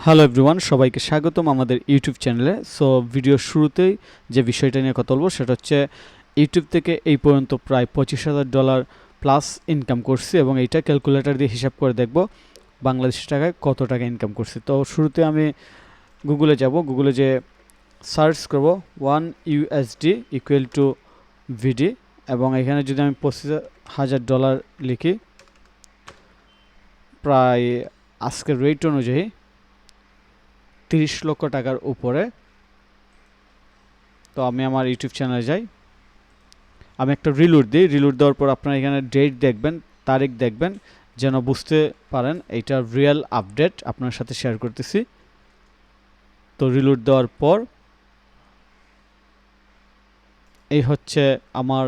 Hello everyone, সবাইকে স্বাগতম আমাদের ইউটিউব চ্যানেলে। সো ভিডিওর শুরুতেই যে বিষয়টা নিয়ে কথা বলবো সেটা হচ্ছে ইউটিউব থেকে এই পর্যন্ত প্রায় $25,000 প্লাস ইনকাম করছি এবং এইটা ক্যালকুলেটর দিয়ে হিসাব করে দেখব বাংলাদেশি টাকায় কত টাকা ইনকাম করছি। তো শুরুতে আমি গুগলে যাব, গুগলে যে সার্চ করব $1 ইকুয়াল টু ভিডি এবং এখানে যদি আমি $25,000 লিখি, প্রায় আজকের রেট অনুযায়ী 30 লক্ষ টাকার উপরে। তো আমি আমার ইউটিউব চ্যানেলে যাই, আমি একটা রিলোড দিই। রিলোড দেওয়ার পর আপনারা এখানে ডেট দেখবেন, তারিখ দেখবেন, যেন বুঝতে পারেন এইটা রিয়েল আপডেট আপনার সাথে শেয়ার করতেছি। তো রিলোড দেওয়ার পর এই হচ্ছে আমার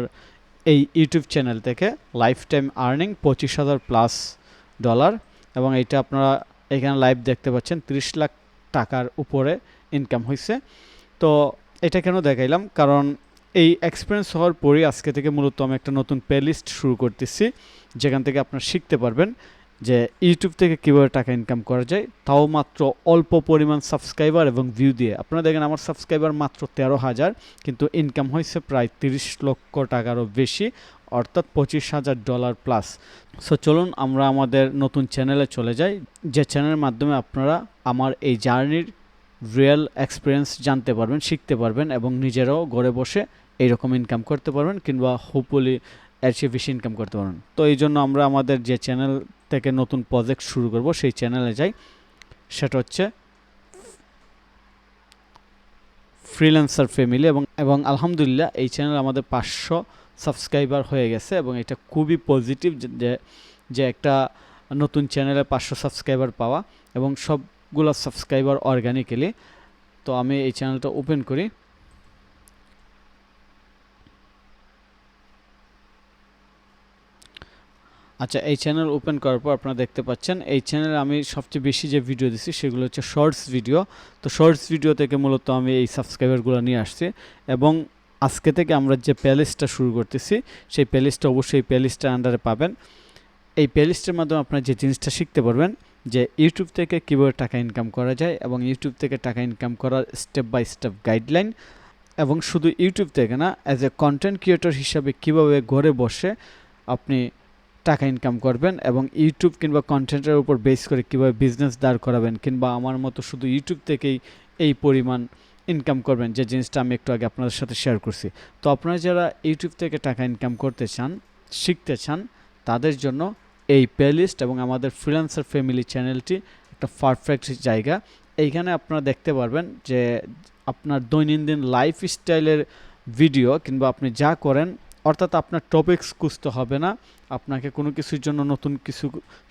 এই ইউটিউব চ্যানেল থেকে লাইফ টাইম আর্নিং $25,000+ এবং এইটা আপনারা এখানে লাইভ দেখতে পাচ্ছেন 30 লাখ টাকার উপরে ইনকাম হয়েছে। তো এটা কেন দেখাইলাম, কারণ এই এক্সপিরিয়েন্স হওয়ার পরই আজকে থেকে মূলত আমি একটা নতুন প্লেলিস্ট শুরু করতেছি, যেখান থেকে আপনারা শিখতে পারবেন যে ইউটিউব থেকে কীভাবে টাকা ইনকাম করা যায়, তাও মাত্র অল্প পরিমাণ সাবস্ক্রাইবার এবং ভিউ দিয়ে। আপনারা দেখেন আমার সাবস্ক্রাইবার মাত্র 13,000, কিন্তু ইনকাম হয়েছে প্রায় 30 লক্ষ টাকারও বেশি, অর্থাৎ $25,000+। সো চলুন আমরা আমাদের নতুন চ্যানেলে চলে যাই, যে চ্যানেলের মাধ্যমে আপনারা আমার এই জার্নির রিয়েল এক্সপিরিয়েন্স জানতে পারবেন, শিখতে পারবেন এবং নিজেরাও ঘরে বসে এইরকম ইনকাম করতে পারবেন, কিংবা হোপফুলি এর চেয়ে বেশি ইনকাম করতে পারবেন। তো এই জন্য আমরা আমাদের যে চ্যানেল থেকে নতুন প্রজেক্ট শুরু করব সেই চ্যানেলে যাই, সেটা হচ্ছে ফ্রিল্যান্সার ফ্যামিলি এবং আলহামদুলিল্লাহ এই চ্যানেল আমাদের 500 সাবস্ক্রাইবার হয়ে গেছে এবং এটা খুবই পজিটিভ যে একটা নতুন চ্যানেলে 500 সাবস্ক্রাইবার পাওয়া এবং সবগুলো সাবস্ক্রাইবার অর্গানিক্যালি। তো আমি এই চ্যানেলটা ওপেন করি। আচ্ছা, এই চ্যানেল ওপেন করার পর আপনারা দেখতে পাচ্ছেন এই চ্যানেলে আমি সবচেয়ে বেশি যে ভিডিও দিচ্ছি সেগুলো হচ্ছে শর্টস ভিডিও। তো শর্টস ভিডিও থেকে মূলত আমি এই সাবস্ক্রাইবারগুলো নিয়ে আসছি এবং আজকে থেকে আমরা যে প্লেলিস্টটা শুরু করতেছি সেই প্লেলিস্টটা অবশ্যই প্লেলিস্টের আন্ডারে পাবেন। এই প্লেলিস্টের মাধ্যমে আপনারা যে জিনিসটা শিখতে পারবেন যে ইউটিউব থেকে কীভাবে টাকা ইনকাম করা যায় এবং ইউটিউব থেকে টাকা ইনকাম করার স্টেপ বাই স্টেপ গাইডলাইন, এবং শুধু ইউটিউব থেকে না, অ্যাজ এ কন্টেন্ট ক্রিয়েটর হিসাবে কীভাবে ঘরে বসে আপনি টাকা ইনকাম করবেন এবং ইউটিউব কিংবা কন্টেন্টের উপর বেস করে কীভাবে বিজনেস দাঁড় করাবেন, কিংবা আমার মতো শুধু ইউটিউব থেকেই এই পরিমাণ ইনকাম করবেন, যে জিনিসটা আমি একটু আগে আপনাদের সাথে শেয়ার করছি। তো আপনারা যারা ইউটিউব থেকে টাকা ইনকাম করতে চান, শিখতে চান, তাদের জন্য এই প্লেলিস্ট এবং আমাদের ফ্রিল্যান্সার ফ্যামিলি চ্যানেলটি একটা পারফেক্ট জায়গা। এইখানে আপনারা দেখতে পারবেন যে আপনার দৈনন্দিন লাইফস্টাইলের ভিডিও, কিংবা আপনি যা করেন, অর্থাৎ আপনার টপিকস খুঁজতে হবে না, আপনাকে কোনো কিছুর জন্য নতুন কিছু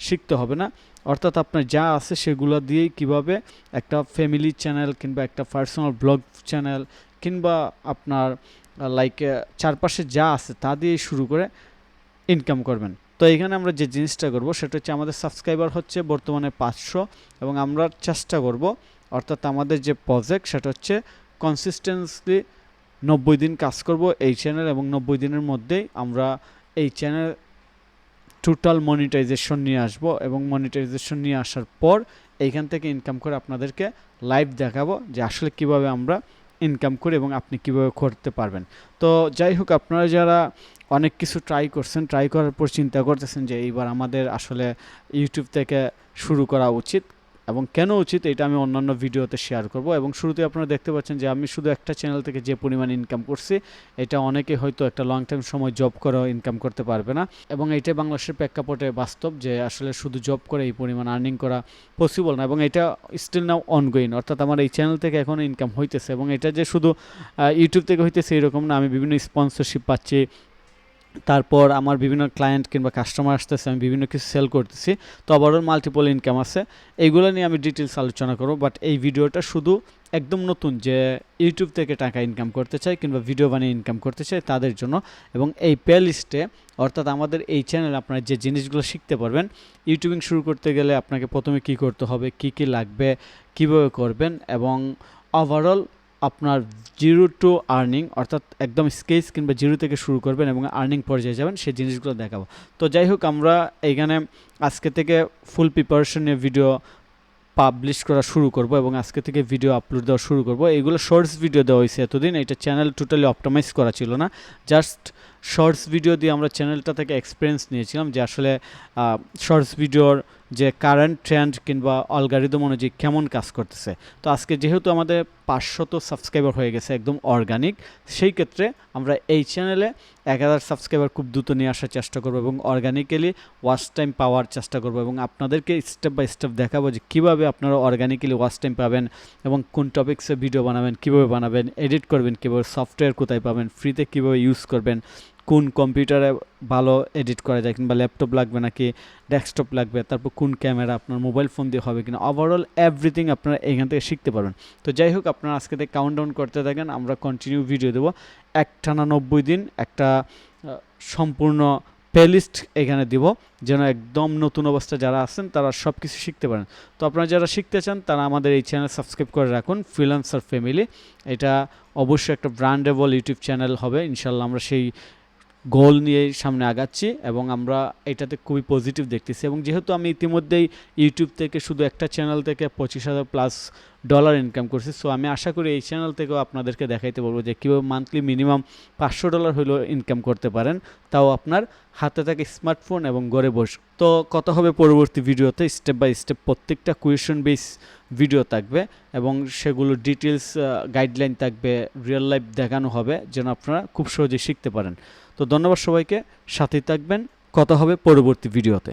শিখতে হবে না, অর্থাৎ আপনার যা আছে সেগুলো দিয়েই কিভাবে একটা ফ্যামিলি চ্যানেল কিংবা একটা পার্সোনাল ব্লগ চ্যানেল কিংবা আপনার লাইক চারপাশে যা আছে তা দিয়েই শুরু করে ইনকাম করবেন। তো এখানে আমরা যে জিনিসটা করব সেটা হচ্ছে আমাদের সাবস্ক্রাইবার হচ্ছে বর্তমানে 500 এবং আমরা চেষ্টা করব, অর্থাৎ আমাদের যে প্রজেক্ট সেটা হচ্ছে কনসিস্টেন্সলি 90 দিন কাজ করব এই চ্যানেল এবং 90 দিনের মধ্যেই আমরা এই চ্যানেল টোটাল মনিটাইজেশন নিয়ে আসব এবং মনিটাইজেশন নিয়ে আসার পর এইখান থেকে ইনকাম করে আপনাদেরকে লাইভ দেখাবো যে আসলে কিভাবে আমরা ইনকাম করি এবং আপনি কিভাবে করতে পারবেন। তো যাই হোক, আপনারা যারা অনেক কিছু ট্রাই করছেন, ট্রাই করার পর চিন্তা করতেছেন যে এইবার আমাদের আসলে ইউটিউব থেকে শুরু করা উচিত এবং কেন উচিত, এটা আমি অন্যান্য ভিডিওতে শেয়ার করব। এবং শুরুতে আপনারা দেখতে পাচ্ছেন যে আমি শুধু একটা চ্যানেল থেকে যে পরিমাণ ইনকাম করছি, এটা অনেকে হয়তো একটা লং টাইম সময় জব করেও ইনকাম করতে পারবে না, এবং এইটাই বাংলাদেশের প্রেক্ষাপটে বাস্তব যে আসলে শুধু জব করে এই পরিমাণ আর্নিং করা পসিবল না, এবং এটা স্টিল নাও অনগোয়িং, অর্থাৎ আমার এই চ্যানেল থেকে এখনও ইনকাম হইতেছে এবং এটা যে শুধু ইউটিউব থেকে হইতেছে এরকম না, আমি বিভিন্ন স্পন্সরশিপ পাচ্ছি, তারপর আমার বিভিন্ন ক্লায়েন্ট কিংবা কাস্টমার আসতেছে, আমি বিভিন্ন কিছু সেল করতেছি, তো ওভারঅল মাল্টিপল ইনকাম আছে। এইগুলো নিয়ে আমি ডিটেলস আলোচনা করব, বাট এই ভিডিওটা শুধু একদম নতুন যে ইউটিউব থেকে টাকা ইনকাম করতে চায় কিংবা ভিডিও বানিয়ে ইনকাম করতে চায় তাদের জন্য। এবং এই প্লেলিস্টে, অর্থাৎ আমাদের এই চ্যানেলে আপনারা যে জিনিসগুলো শিখতে পারবেন, ইউটিউবিং শুরু করতে গেলে আপনাকে প্রথমে কী করতে হবে, কী কী লাগবে, কীভাবে করবেন, এবং ওভারঅল আপনার জিরো টু আর্নিং, অর্থাৎ একদম স্কেচ কিংবা জিরো থেকে শুরু করবেন এবং আর্নিং পর্যায়ে যাবেন, সেই জিনিসগুলো দেখাবো। তো যাই হোক, আমরা এইখানে আজকে থেকে ফুল প্রিপারেশন নিয়ে ভিডিও পাবলিশ করা শুরু করব এবং আজকে থেকে ভিডিও আপলোড দেওয়া শুরু করব। এগুলো শর্টস ভিডিও দেওয়া হয়েছে এতদিন, এটা চ্যানেল টোটালি অপটিমাইজ করা ছিল না, জাস্ট শর্টস ভিডিও দিয়ে আমরা চ্যানেলটা থেকে এক্সপিরিয়েন্স নিয়েছিলাম যে আসলে শর্টস ভিডিওর যে কারেন্ট ট্রেন্ড কিংবা অ্যালগরিদম অনুযায়ী কেমন কাজ করতেছে। তো আজকে যেহেতু আমাদের 500 সাবস্ক্রাইবার হয়ে গেছে একদম অর্গানিক, সেই ক্ষেত্রে আমরা এই চ্যানেলে 1000 সাবস্ক্রাইবার খুব দ্রুত নিয়ে আসার চেষ্টা করব এবং অর্গানিক্যালি ওয়াচ টাইম পাওয়ার চেষ্টা করব এবং আপনাদেরকে স্টেপ বাই স্টেপ দেখাবো যে কীভাবে আপনারা অর্গানিক্যালি ওয়াচ টাইম পাবেন এবং কোন টপিক্সে ভিডিও বানাবেন, কীভাবে বানাবেন, এডিট করবেন কীভাবে, সফটওয়্যার কোথায় পাবেন, ফ্রিতে কীভাবে ইউজ করবেন, কোন কম্পিউটারে ভালো এডিট করা যায় কিংবা ল্যাপটপ লাগবে নাকি ডেস্কটপ লাগবে, তারপর কোন ক্যামেরা আপনার মোবাইল ফোন দিয়ে হবে কিনা, ওভারঅল এভরিথিং আপনারা এখান থেকে শিখতে পারবেন। তো যাই হোক, আপনারা আজকে থেকে কাউন্টডাউন করতে থাকেন, আমরা কন্টিনিউ ভিডিও দেবো। একটানা 90 দিন একটা সম্পূর্ণ প্লেলিস্ট এখানে দিব, যেন একদম নতুন অবস্থা যারা আছেন তারা সব কিছু শিখতে পারেন। তো আপনারা যারা শিখতে চান তারা আমাদের এই চ্যানেল সাবস্ক্রাইব করে রাখুন, ফ্রিল্যান্সার ফ্যামিলি। এটা অবশ্যই একটা ব্র্যান্ডেবল ইউটিউব চ্যানেল হবে ইনশাল্লাহ। আমরা সেই গোল নিয়ে সামনে আগাচ্ছি এবং আমরা এটাতে খুবই পজিটিভ দেখতেছি। এবং যেহেতু আমি ইতিমধ্যেই ইউটিউব থেকে শুধু একটা চ্যানেল থেকে $25,000+ ইনকাম করছি, সো আমি আশা করি এই চ্যানেল থেকেও আপনাদেরকে দেখাইতে বলবো যে কীভাবে মান্থলি মিনিমাম $500 হলেও ইনকাম করতে পারেন, তাও আপনার হাতে থাকে স্মার্টফোন এবং ঘরে বসে। তো কথা হবে পরবর্তী ভিডিওতে, স্টেপ বাই স্টেপ প্রত্যেকটা কোয়েশন বেস ভিডিও থাকবে এবং সেগুলো ডিটেলস গাইডলাইন থাকবে, রিয়েল লাইফ দেখানো হবে যেন আপনারা খুব সহজে শিখতে পারেন। তো ধন্যবাদ সবাইকে, সাথেই থাকবেন, কথা হবে পরবর্তী ভিডিওতে।